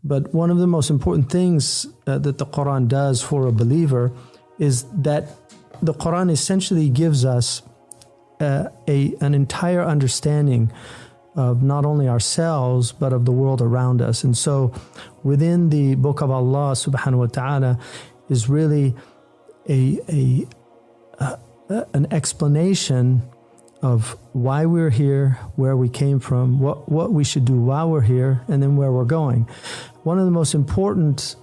But one of the most important things that the Quran does for a believer is that the Quran essentially gives us an entire understanding of not only ourselves, but of the world around us. And so within the book of Allah subhanahu wa ta'ala is really an explanation of why we're here, where we came from, what we should do while we're here, and then where we're going. One of the most important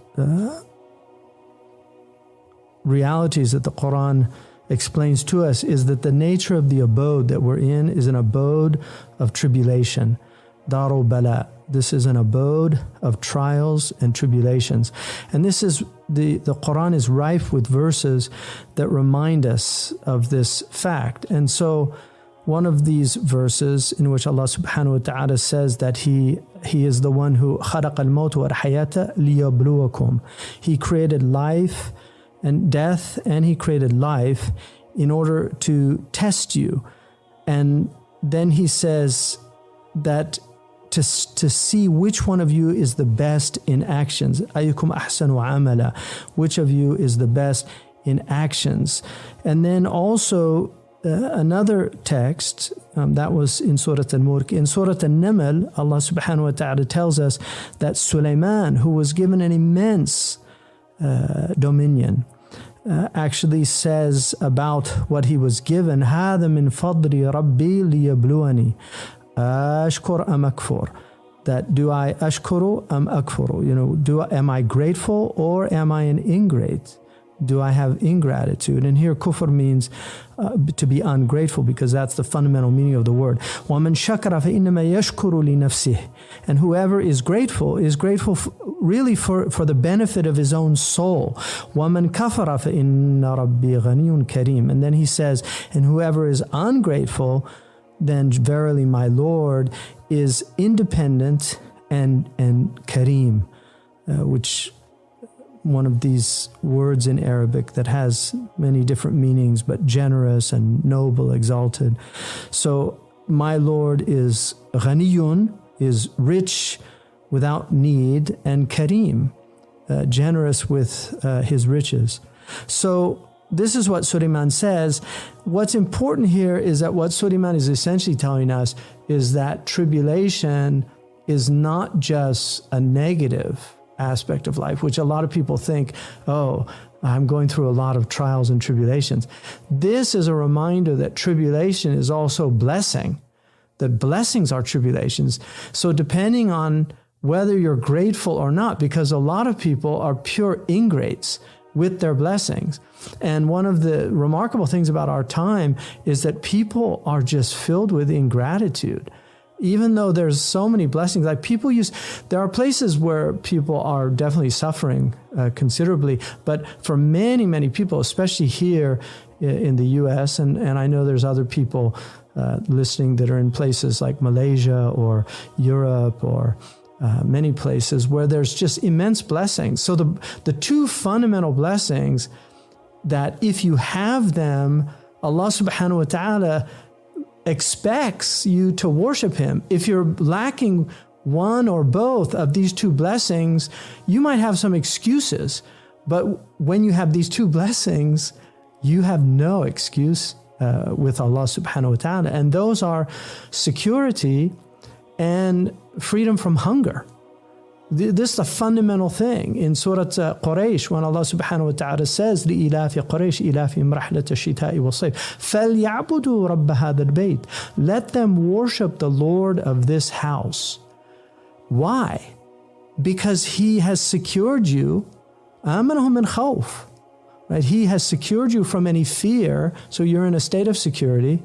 realities that the Quran explains to us is that the nature of the abode that we're in is an abode of tribulation. Darul Bala. This is an abode of trials and tribulations. And this is the Quran is rife with verses that remind us of this fact. And so one of these verses in which Allah subhanahu wa ta'ala says that He is the one who خَلَقَ الْمَوْتَ وَالْحَيَاةَ لِيَبْلُوَكُمْ. He created life and death, and He created life in order to test you. And then He says that to see which one of you is the best in actions. أَيُّكُمْ أَحْسَنُ عَمَلًا. Which of you is the best in actions. And then also another text that was in Surah Al-Mulk. In Surah Al-Naml, Allah subhanahu wa ta'ala tells us that Sulaiman, who was given an immense dominion, actually says about what he was given, هَذَا مِنْ فَضْلِ رَبِّي لِيَبْلُوَنِي أَشْكُرْ أَمْ أَكْفُرْ. That do I ashkuru am akfuru? Am I grateful or am I an ingrate? Do I have ingratitude? And here kufr means to be ungrateful, because that's the fundamental meaning of the word. وَمَنْ شَكَرَ فَإِنَّمَا يَشْكُرُ لِنَفْسِهِ. And whoever is grateful really for the benefit of his own soul. وَمَنْ كَفَرَ فَإِنَّ رَبِّي غَنِيٌّ كَرِيمٌ. And then he says, and whoever is ungrateful, then verily my Lord is independent and Kareem, which one of these words in Arabic that has many different meanings, but generous and noble, exalted. So my Lord is ghaniyun, is rich without need, and Kareem, generous with his riches. So this is what Sulaiman says. What's important here is that what Sulaiman is essentially telling us is that tribulation is not just a negative aspect of life, which a lot of people think, oh, I'm going through a lot of trials and tribulations. This is a reminder that tribulation is also blessing, that blessings are tribulations. So depending on whether you're grateful or not, because a lot of people are pure ingrates with their blessings. And one of the remarkable things about our time is that people are just filled with ingratitude. Even though there's so many blessings, like there are places where people are definitely suffering considerably, but for many, many people, especially here in the US, and I know there's other people listening that are in places like Malaysia or Europe or many places where there's just immense blessings. So the two fundamental blessings that if you have them, Allah subhanahu wa ta'ala expects you to worship Him. If you're lacking one or both of these two blessings, you might have some excuses. But when you have these two blessings, you have no excuse with Allah subhanahu wa ta'ala. And those are security and freedom from hunger. This is a fundamental thing in Surah Quraysh, when Allah subhanahu wa ta'ala says, لِإِلَافِ قُرَيْشِ إِلَافِهِمْ رَحْلَةَ الشِّتَاءِ وَالصَّيْفِ فَلْيَعْبُدُوا رَبَّ هَذَا الْبَيْتِ. Let them worship the Lord of this house. Why? Because He has secured you. آمَنَهُم مِّنْ خَوْفٍ. Right? He has secured you from any fear, so you're in a state of security.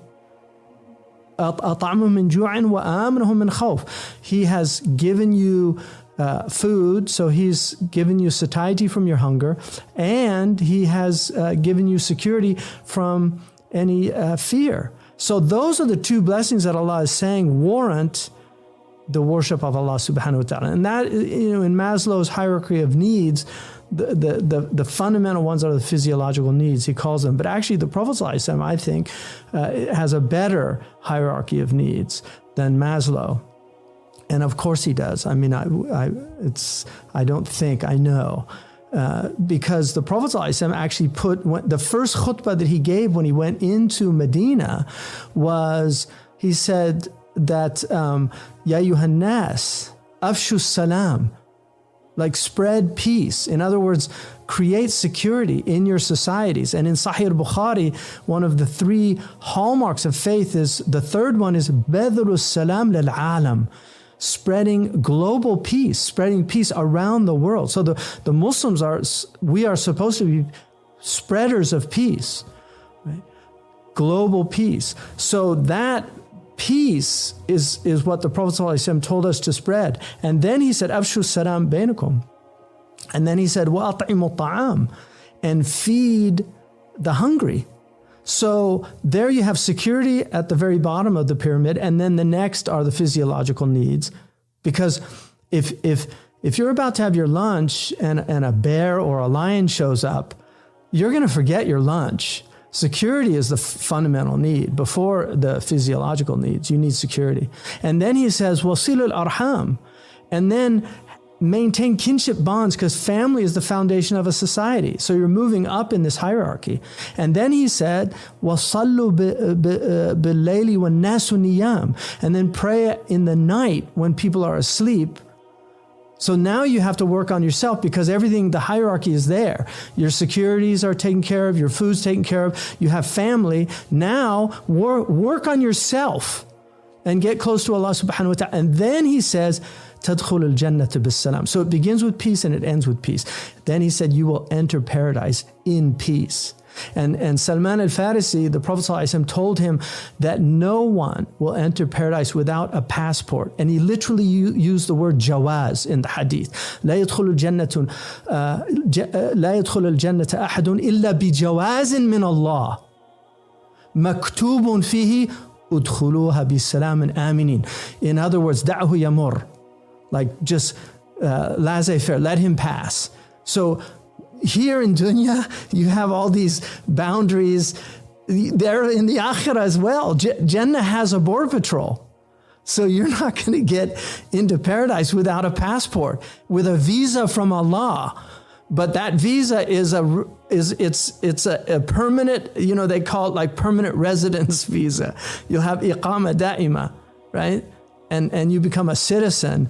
أَطْعَمُهُم مِّن جُوعٍ وَآمَنَهُم مِّنْ خَوْفٍ. He has given you food, so He's given you satiety from your hunger, and He has given you security from any fear. So those are the two blessings that Allah is saying warrant the worship of Allah subhanahu wa ta'ala. And that, in Maslow's hierarchy of needs, the fundamental ones are the physiological needs, he calls them. But actually the Prophet ﷺ, I think, has a better hierarchy of needs than Maslow. And of course he does. I mean, I don't think, I know. Because the Prophet ﷺ actually the first khutbah that he gave when he went into Medina was, he said that, Ya ayyuhan nas, afshu salam, like spread peace. In other words, create security in your societies. And in Sahih al-Bukhari, one of the 3 hallmarks of faith is, the third one is badru salam lil alam, spreading global peace, spreading peace around the world. So the Muslims we are supposed to be spreaders of peace, right? Global peace. So that peace is what the Prophet ﷺ told us to spread. And then he said, Afshu salam bainakum. And then he said, Wa at'imu ta'am, and feed the hungry. So there you have security at the very bottom of the pyramid, and then the next are the physiological needs. Because if you're about to have your lunch and a bear or a lion shows up, you're going to forget your lunch. Security is the fundamental need before the physiological needs. You need security. And then he says, wasilul arham, and then maintain kinship bonds, because family is the foundation of a society. So you're moving up in this hierarchy. And then he said, وَصَلُّوا بِاللَّيْلِ وَالنَّاسُ نِيَامٌ, and then pray in the night when people are asleep. So now you have to work on yourself, because everything, the hierarchy is there. Your securities are taken care of, your food's taken care of, you have family. Now work on yourself and get close to Allah subhanahu wa ta'ala. And then he says, تَدْخُلُ الْجَنَّةَ بِالسَّلَامِ. So it begins with peace and it ends with peace. Then he said, you will enter paradise in peace. And Salman al-Farisi, the Prophet ﷺ told him that no one will enter paradise without a passport. And he literally used the word jawaz in the hadith. لا يدخل الجنة أحد إلا بجواز من الله مكتوب فيه ادخلوها بسلام آمنين. In other words, دعه يمر. Like just laissez-faire, let him pass. So here in dunya, you have all these boundaries. There in the akhirah as well. Jannah has a border patrol. So you're not going to get into paradise without a passport, with a visa from Allah. But that visa is a permanent, they call it like permanent residence visa. You'll have iqama da'ima, right? And you become a citizen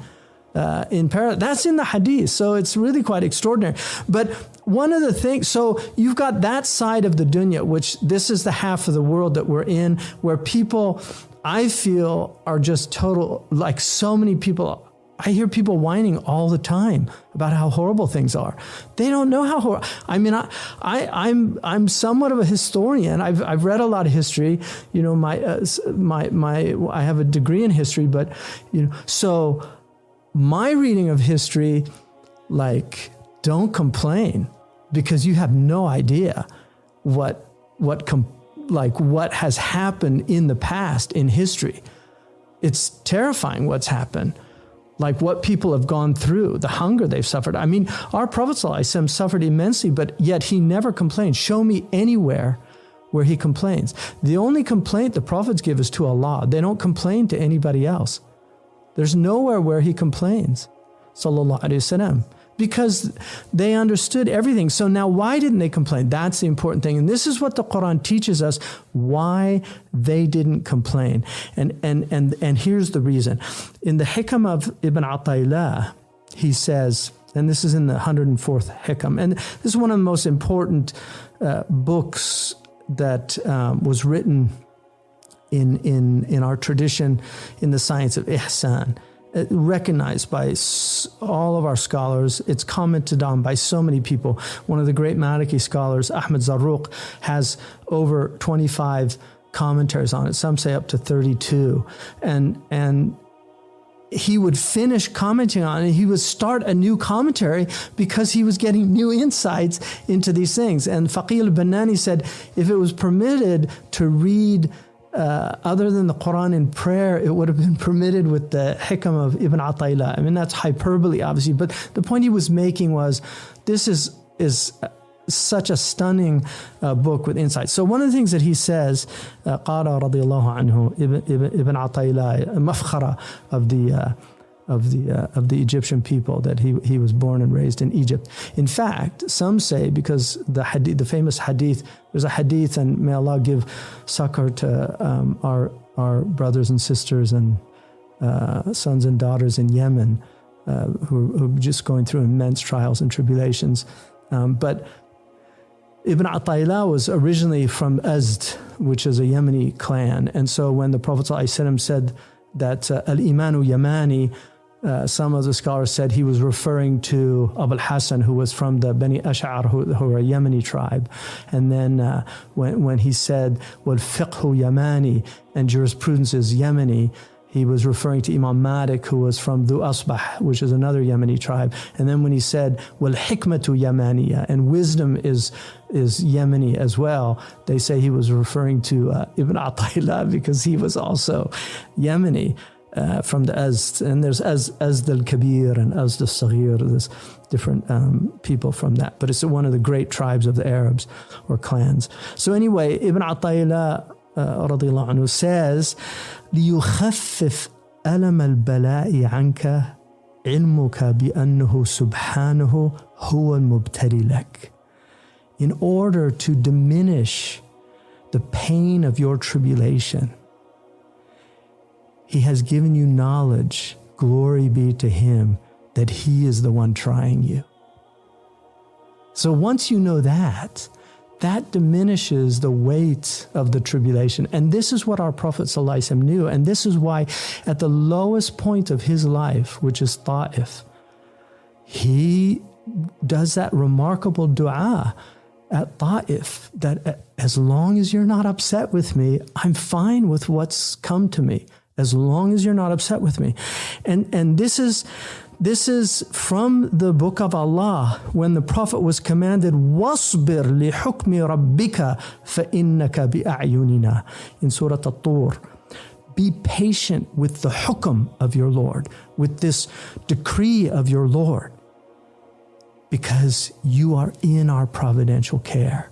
in paradise. That's in the hadith. So it's really quite extraordinary. But one of the things, so you've got that side of the dunya, which this is the half of the world that we're in, where people, I feel, are just total, like so many people, I hear people whining all the time about how horrible things are. They don't know how horrible. I mean, I'm somewhat of a historian. I've read a lot of history. I have a degree in history, but so my reading of history, like, don't complain, because you have no idea what has happened in the past in history. It's terrifying what's happened. Like what people have gone through, the hunger they've suffered. I mean, our Prophet ﷺ suffered immensely, but yet he never complained. Show me anywhere where he complains. The only complaint the prophets give is to Allah. They don't complain to anybody else. There's nowhere where he complains, sallallahu alaihi wasallam, because they understood everything. So now why didn't they complain? That's the important thing. And this is what the Quran teaches us, why they didn't complain. And here's the reason. In the Hikam of Ibn Ata'illah, he says, and this is in the 104th Hikam, and this is one of the most important books that was written in our tradition in the science of ihsan, recognized by all of our scholars. It's commented on by so many people. One of the great Maliki scholars, Ahmed Zarruq, has over 25 commentaries on it. Some say up to 32. And he would finish commenting on it. He would start a new commentary because he was getting new insights into these things. And Faqih al-Bannani said, if it was permitted to read other than the Quran in prayer, it would have been permitted with the Hikam of Ibn Ata'illah. I mean, that's hyperbole, obviously, but the point he was making was, this is such a stunning book with insight. So one of the things that he says, قال رضي الله عنه, Ibn Ata'illah, مفخرة of the of the Egyptian people, that he was born and raised in Egypt. In fact, some say, because the famous hadith, there's a hadith, and may Allah give succor to our brothers and sisters and sons and daughters in Yemen who are just going through immense trials and tribulations. But Ibn Ata'illah was originally from Azd, which is a Yemeni clan. And so when the Prophet ﷺ said that al-imanu Yamani, some of the scholars said he was referring to Abu al-Hasan, who was from the Bani Ash'ar, who are a Yemeni tribe. And then when he said, well, fiqhu Yamani, and jurisprudence is Yemeni, he was referring to Imam Malik, who was from Dhu Asbah, which is another Yemeni tribe. And then when he said, well, hikmatu Yamaniya, and wisdom is Yemeni as well, they say he was referring to Ibn Ata'illah, because he was also Yemeni from the Azd. And there's Azd al-Kabir and Azd al-Saghir, there's different people from that. But it's one of the great tribes of the Arabs or clans. So anyway, Ibn Ata'illah radiallahu anhu says, ليخفف ألم البلاء عنك علمك بأنه سبحانه هو المبتلي لك. In order to diminish the pain of your tribulation, He has given you knowledge, glory be to Him, that He is the one trying you. So once you know that diminishes the weight of the tribulation. And this is what our Prophet ﷺ knew. And this is why at the lowest point of his life, which is Ta'if, he does that remarkable dua at Ta'if, that as long as you're not upset with me, I'm fine with what's come to me, as long as you're not upset with me. And this is from the book of Allah, when the Prophet was commanded, وَاصْبِرْ لِحُكْمِ رَبِّكَ فَإِنَّكَ بِأَعْيُنِنَا, in Surah At-Tur. Be patient with the hukm of your Lord, with this decree of your Lord, because you are in our providential care.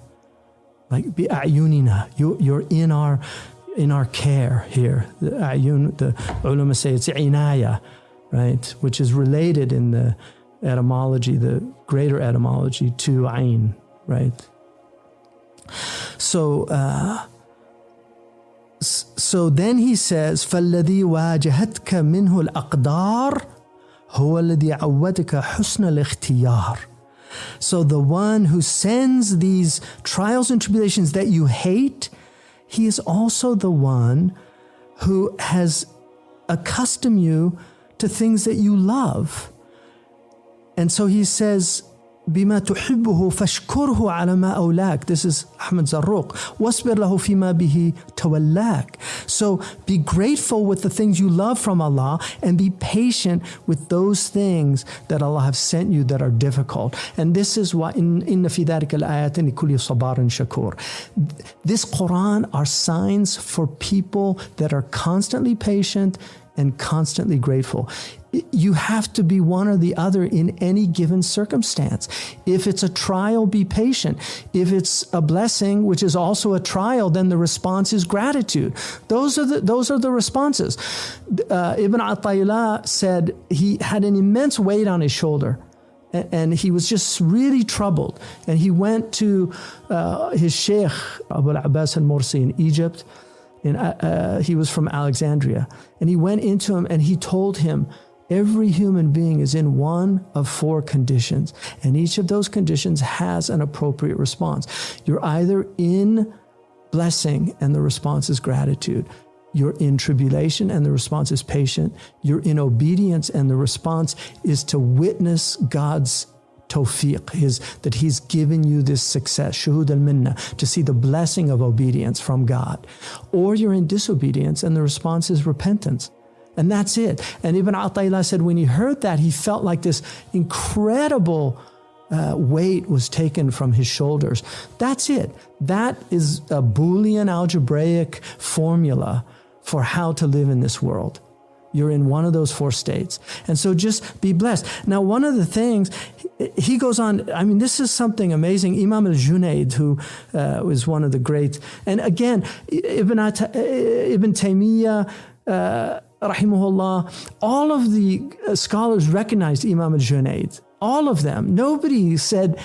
Like بِأَعْيُنِنَا, you're in our care here. The ulama say it's inaya, right? Which is related in the etymology, the greater etymology, to ayn, right? So then he says, فَالَّذِي وَاجَهَتْكَ مِنْهُ الْأَقْدَارِ هُوَ الَّذِي عَوَّدَكَ حُسْنَ الْاخْتِيَارِ. So the one who sends these trials and tribulations that you hate, He is also the one who has accustomed you to things that you love. And so he says, بما تحبه فاشكره على ما أولاك. This is Ahmed Zarruq. واصبر له فيما به تولاك. So be grateful with the things you love from Allah, and be patient with those things that Allah have sent you that are difficult. And this is why إن في ذلك الآيات لكل صبار شكور. This Quran are signs for people that are constantly patient and constantly grateful. You have to be one or the other in any given circumstance. If it's a trial, be patient. If it's a blessing, which is also a trial, then the response is gratitude. Those are the responses. Ibn Ata'illah said he had an immense weight on his shoulder, and he was just really troubled. And he went to his sheikh, Abu al-Abbas al-Mursi in Egypt. He was from Alexandria. And he went into him and he told him, every human being is in one of four conditions, and each of those conditions has an appropriate response. You're either in blessing and the response is gratitude. You're in tribulation and the response is patient. You're in obedience and the response is to witness God's tawfiq, that He's given you this success, shuhud al-minna, to see the blessing of obedience from God. Or you're in disobedience and the response is repentance. And that's it. And Ibn Ata'illah said when he heard that, he felt like this incredible weight was taken from his shoulders. That's it. That is a Boolean algebraic formula for how to live in this world. You're in one of those four states. And so just be blessed. Now, one of the things, he goes on, I mean, this is something amazing. Imam al-Junayd, who was one of the great, and again, Ibn Taymiyyah, rahimahullah, all of the scholars recognized Imam al-Junayd. All of them. Nobody said,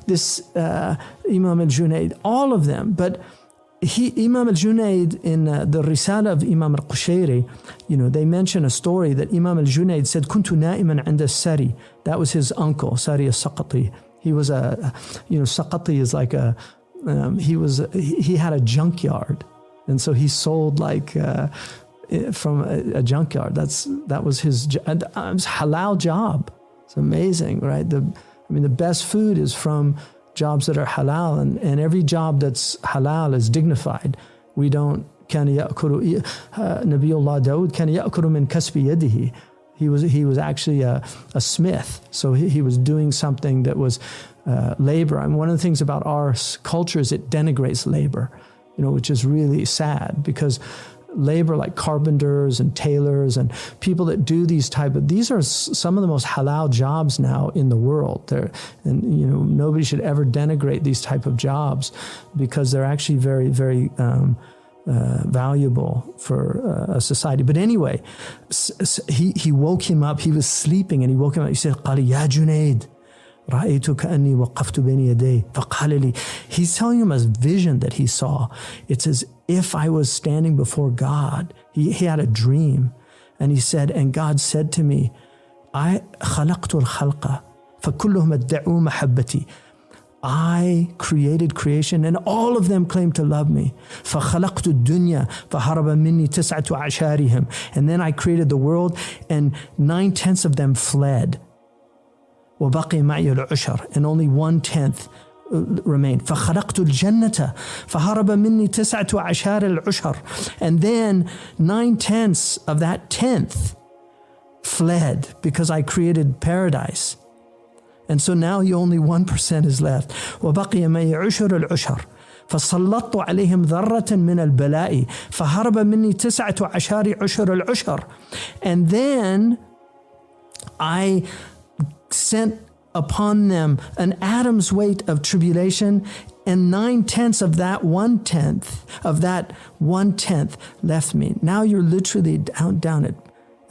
this Imam al-Junayd, all of them. But Imam al-Junayd, in the Risala of Imam al-Qushayri, they mention a story that Imam al-Junayd said, Kuntu na'iman 'inda Sari. That was his uncle, Sari al-Saqati. He was Saqati is like he had a junkyard. And so he sold from a junkyard. That was his halal job. It's amazing, right? The best food is from jobs that are halal, and every job that's halal is dignified. We don't, Nabiullah Dawood, كان يأكل من كسب يده. He was actually a smith, so he was doing something that was labor. I mean, one of the things about our culture is it denigrates labor, which is really sad, because labor like carpenters and tailors and people that do these are some of the most halal jobs now in the world. Nobody should ever denigrate these type of jobs, because they're actually very, very valuable for a society. But anyway, he woke him up. He was sleeping, and he woke him up. He said, قال يا جنيد رأيت كأني وقفت بين يديه فقال لي. He's telling him a vision that he saw. It's as if I was standing before God. He had a dream, and he said, and God said to me, I خلقت الخلق فكلهم ادعوا محبتي. I created creation, and all of them claim to love me. فخلقت الدنيا فهرب مني 19 and then I created the world, and 9/10 of them fled. وبقي معي العشر, and only 1/10 remained. فخلقت الجنة فهرب مني 19 العشر, and then 9/10 of that 10th fled, because I created paradise. And so now only 1% is left. وبقي معي عشر العشر فسلطت عليهم ذرة من البلاء فهرب مني 19 عشر العشر. And then I sent upon them an atom's weight of tribulation, and 9/10 of that 1/10 left me. Now you're literally down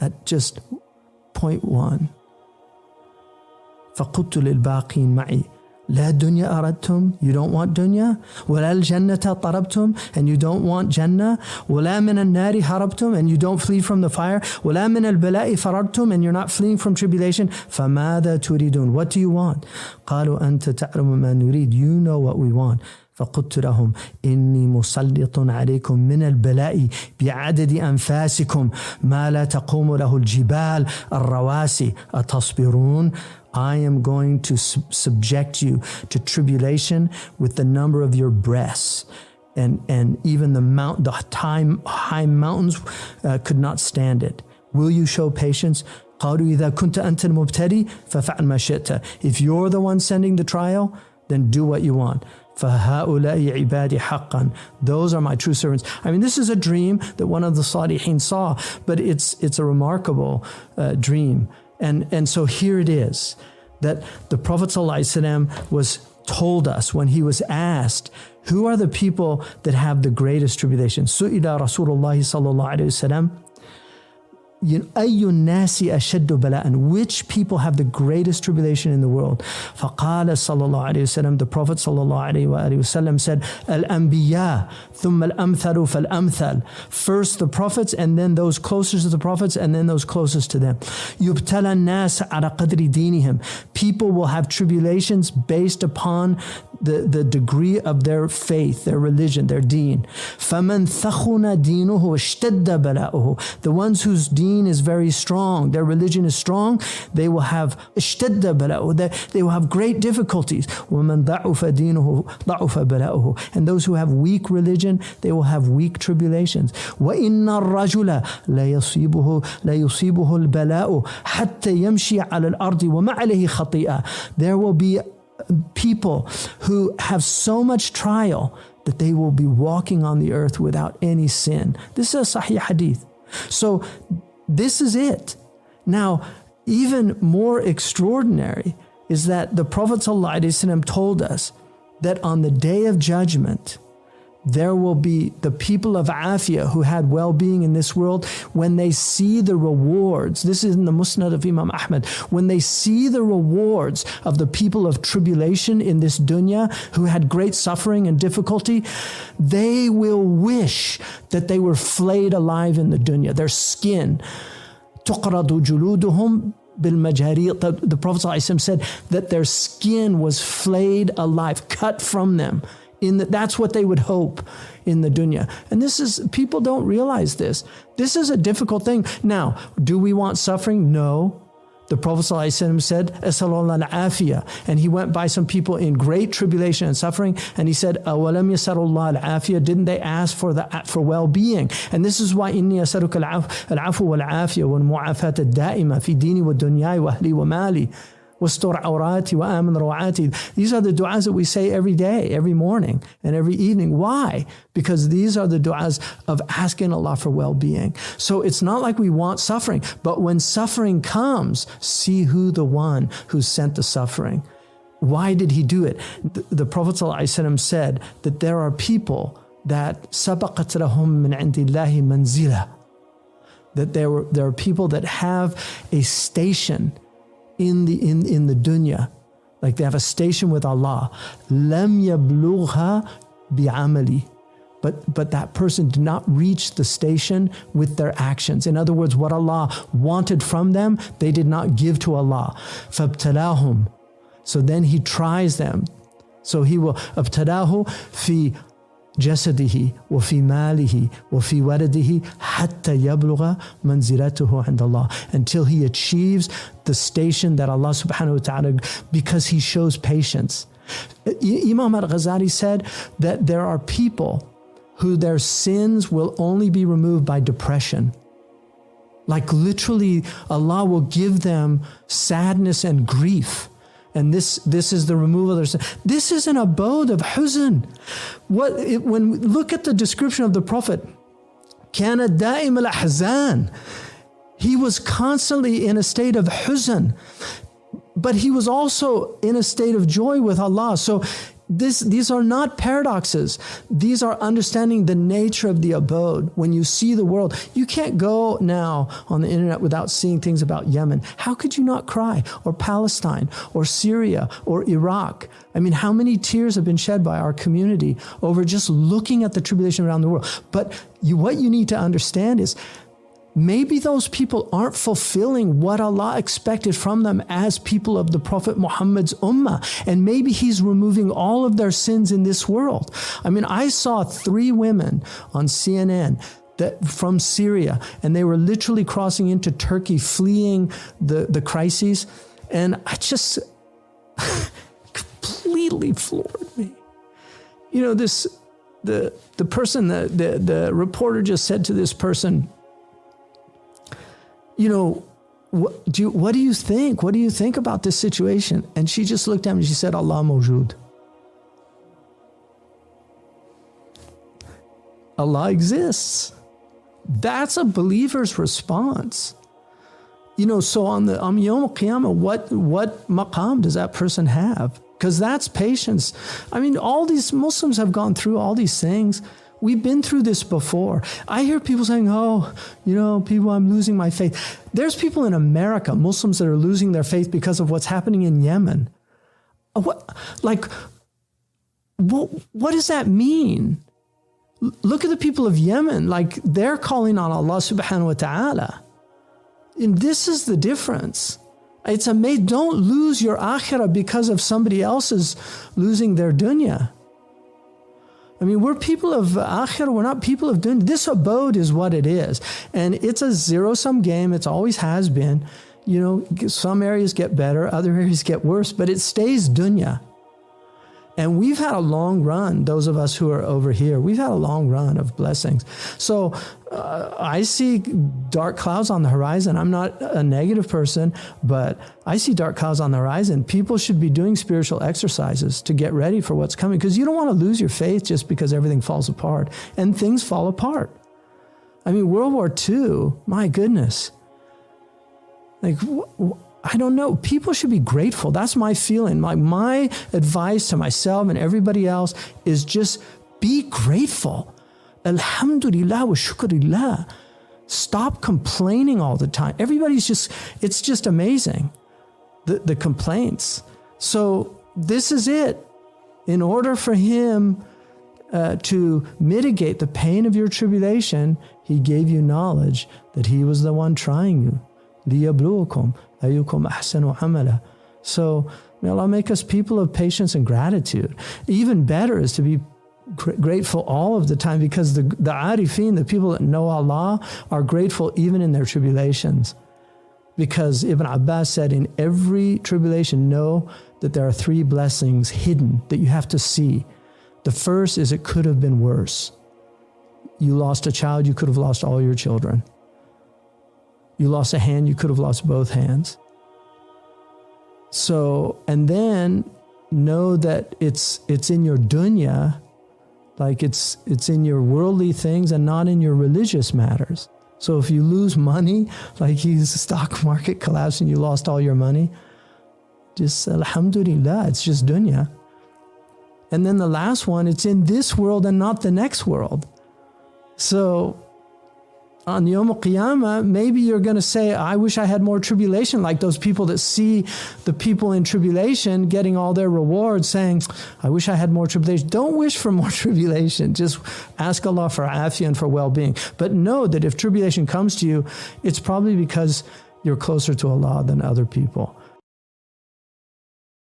at just 0.1. فقلت للباقين معي لا دنيا أردتم, you don't want dunya, ولا الجنة طلبتم, and you don't want Jannah, ولا من النار هربتم, and you don't flee from the fire, ولا من البلاء فررتم, and you're not fleeing from tribulation. فماذا تريدون, what do you want? قالوا أنت تعلم ما نريد, you know what we want. فقلت لهم إني مسلط عليكم من البلاء بعدد أنفاسكم ما لا تقوم له الجبال الرواسي أتصبرون. I am going to subject you to tribulation with the number of your breasts. And even the high mountains could not stand it. Will you show patience? قالوا إذا كنت أنت المبتلي ففعل ما شئت. If you're the one sending the trial, then do what you want. فهؤلاء عبادي حقا. Those are my true servants. I mean, this is a dream that one of the Salihin saw, but it's a remarkable dream. And so here it is, that the Prophet ﷺ was told us when he was asked, who are the people that have the greatest tribulation? Su'ila Rasulullah sallallahu alayhi wasallam, أي الناس أشد بلاء, which people have the greatest tribulation in the world? فقال صلى الله عليه وسلم, the Prophet صلى الله عليه وآله وسلم said, الأنبياء ثم الأمثل فالأمثل. First the prophets, and then those closest to the prophets, and then those closest to them. يبتلى الناس على قدر دينهم. People will have tribulations based upon the degree of their faith, their religion, their deen. فمن ثخن دينه اشتد بلاؤه. The ones whose deen is very strong, their religion is strong, they will have اشتد بلاؤه, they will have great difficulties. ومن ضعف دينه ضعف بلاؤه. And those who have weak religion, they will have weak tribulations. وإن الرجل لا يصيبه البلاء حتى يمشي على الأرض وما عليه خطيئة. There will be people who have so much trial that they will be walking on the earth without any sin. This is a Sahih hadith. So this is it. Now, even more extraordinary is that the Prophet ﷺ told us that on the day of judgment, there will be the people of Afia who had well-being in this world, when they see the rewards, this is in the Musnad of Imam Ahmad, when they see the rewards of the people of tribulation in this dunya who had great suffering and difficulty, they will wish that they were flayed alive in the dunya. Their skin, تُقْرَضُ جُلُودُهُمْ بِالْمَجَارِيقِ. The Prophet ﷺ said that their skin was flayed alive, cut from them. That's what they would hope in the dunya. And people don't realize this. This is a difficult thing. Now, do we want suffering? No. The Prophet ﷺ said, "Asallallahu al-afiyah," and he went by some people in great tribulation and suffering, and he said, "Awalam yasarullah al-afiyah?" Didn't they ask for well-being? And this is why inni yasaruka al-afu wal-afiyah wal-mu'afat al-da'ima fi dini wa dunyai wa ahli wa mali. These are the du'as that we say every day, every morning, and every evening. Why? Because these are the du'as of asking Allah for well-being. So it's not like we want suffering, but when suffering comes, see who the one who sent the suffering. Why did he do it? The Prophet ﷺ said that there are people that sabaqat lahum min indillahi manzila, that there are people that have a station in the dunya, like they have a station with Allah. Lam yablugha bi'amali, but that person did not reach the station with their actions. In other words, what Allah wanted from them, they did not give to Allah. Fabtalahum, so then He tries them. So He will abtalahu fi جسده وفي ماله وفي ولده حتى يبلغ منزلته عند الله, until he achieves the station that Allah subhanahu wa ta'ala, because he shows patience. Imam al-Ghazali said that there are people who their sins will only be removed by depression. Like literally Allah will give them sadness and grief. And this is the removal of their sin. This is an abode of huzn. When we look at the description of the Prophet, كَانَ دَائِمَ الْأَحْزَانِ, he was constantly in a state of huzn, but he was also in a state of joy with Allah. So these are not paradoxes. These are understanding the nature of the abode. When you see the world, you can't go now on the internet without seeing things about Yemen. How could you not cry? Or Palestine, or Syria, or Iraq. I mean, how many tears have been shed by our community over just looking at the tribulation around the world? But what you need to understand is, maybe those people aren't fulfilling what Allah expected from them as people of the Prophet Muhammad's ummah. And maybe He's removing all of their sins in this world. I mean, I saw 3 women on CNN from Syria, and they were literally crossing into Turkey, fleeing the crises. And I just completely floored me. You know, the person, the reporter just said to this person, you know, what do you think? What do you think about this situation? And she just looked at me and she said, Allah mawjood. Allah exists. That's a believer's response. You know, so on Yawm al-Qiyamah, what maqam does that person have? Because that's patience. I mean, all these Muslims have gone through all these things. We've been through this before. I hear people saying, oh, you know, people, I'm losing my faith. There's people in America, Muslims, that are losing their faith because of what's happening in Yemen. What does that mean? Look at the people of Yemen, like they're calling on Allah subhanahu wa ta'ala. And this is the difference. It's amazing. Don't lose your akhirah because of somebody else's losing their dunya. I mean, we're people of akhirah, we're not people of dunya. This abode is what it is. And it's a zero-sum game. It always has been. You know, some areas get better, other areas get worse, but it stays dunya. And we've had a long run, those of us who are over here, we've had a long run of blessings. So I see dark clouds on the horizon. I'm not a negative person, but I see dark clouds on the horizon. People should be doing spiritual exercises to get ready for what's coming, because you don't want to lose your faith just because everything falls apart. And things fall apart. I mean, World War II, my goodness. Like, I don't know. People should be grateful. That's my feeling. My advice to myself and everybody else is just Be grateful. Alhamdulillah wa shukrillah. Stop complaining all the time. It's just amazing, the complaints. So this is it. In order for him to mitigate the pain of your tribulation, he gave you knowledge that he was the one trying you. لِيَبْلُوَكُمْ أَيُّكُمْ أَحْسَنُ عَمَلًا. So may Allah make us people of patience and gratitude. Even better is to be grateful all of the time, because the arifin, the people that know Allah, are grateful even in their tribulations. Because Ibn Abbas said, in every tribulation, know that there are 3 blessings hidden that you have to see. The first is it could have been worse. You lost a child, you could have lost all your children. You lost a hand, you could have lost both hands. So, and then know that it's in your dunya, like it's in your worldly things and not in your religious matters. So if you lose money, like the stock market collapsed and you lost all your money, just alhamdulillah, it's just dunya. And then the last one, it's in this world and not the next world. So on Yawm al-Qiyamah, maybe you're going to say, I wish I had more tribulation, like those people that see the people in tribulation getting all their rewards, saying, I wish I had more tribulation. Don't wish for more tribulation. Just ask Allah for afiyah and for well-being. But know that if tribulation comes to you, it's probably because you're closer to Allah than other people.